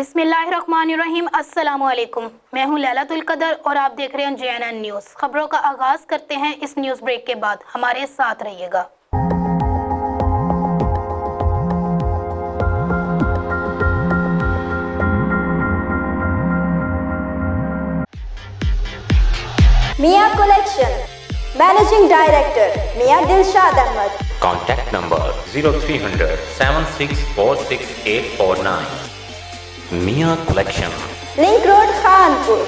बिस्मिल्लाहिर्रहमानिर्रहीम, अस्सलामु अलैकुम। मैं हूं लैलतुल कदर और आप देख रहे हैं JNN न्यूज़। खबरों का आगाज़ करते हैं इस न्यूज़ ब्रेक के बाद, हमारे साथ रहिएगा। Mian collection, managing director Mian Dilshad Ahmed. Contact number 0300 7646 Mia Collection, link road Khanpur.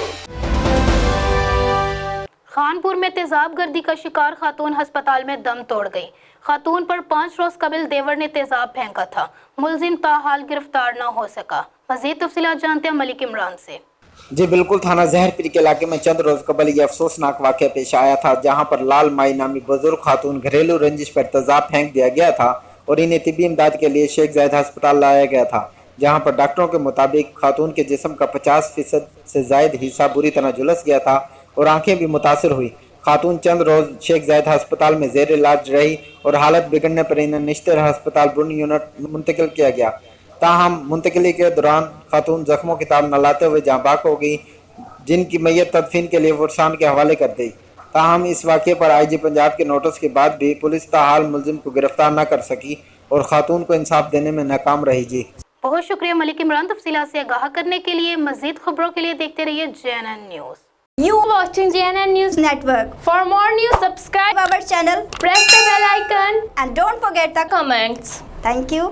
Khanpur में तेजाब गर्दी का शिकार खातून अस्पताल में दम तोड़ गई। खातून पर 5 रोज कबिल देवर ने तेजाब फेंका था। मुलजिम ताहाल गिरफ्तार न हो सका। मजीद तफसीलात जानते हैं मलिक इमरान से। जी बिल्कुल, थाना जहरपीर के इलाके में चंद रोज कबल ये अफसोसनाक वाक़या पेश आया था, जहां पर लाल माई नामी बुजुर्ग खातून घरेलू रंजिश पर तेजाब फेंक दिया गया था और इन्हें तिब्बी इमदाद के लिए शेख जायद अस्पताल लाया गया था, जहां पर डॉक्टरों के मुताबिक खातून के जिस्म का 50% से जायद हिस्सा बुरी तरह झुलस गया था और आंखें भी मुतासर हुई। खातून चंद रोज शेख जायद अस्पताल में जेर इलाज रही और हालत बिगड़ने पर इन्हें निश्तर अस्पताल बुर्न यूनिट मुंतकिल किया गया। ताहम मुंतकिली के दौरान खातून जख्मों की ताब न लाते हुए जहाँ बाक हो गई, जिनकी मैयत तदफीन के लिए वर्सान के हवाले कर दी। ताहम इस वाक़े पर IG पंजाब के नोटिस के बाद भी पुलिस ताहाल मुलजिम को गिरफ्तार न कर सकी और खातून को इंसाफ देने में नाकाम रही। जी बहुत शुक्रिया मलिक इमरान। तफसीलात से आगाह करने के लिए मजीद खबरों के लिए देखते रहिए JNN news. You watching JNN News Network. For more news, subscribe Our channel, press the bell icon and don't forget the comments. Thank you.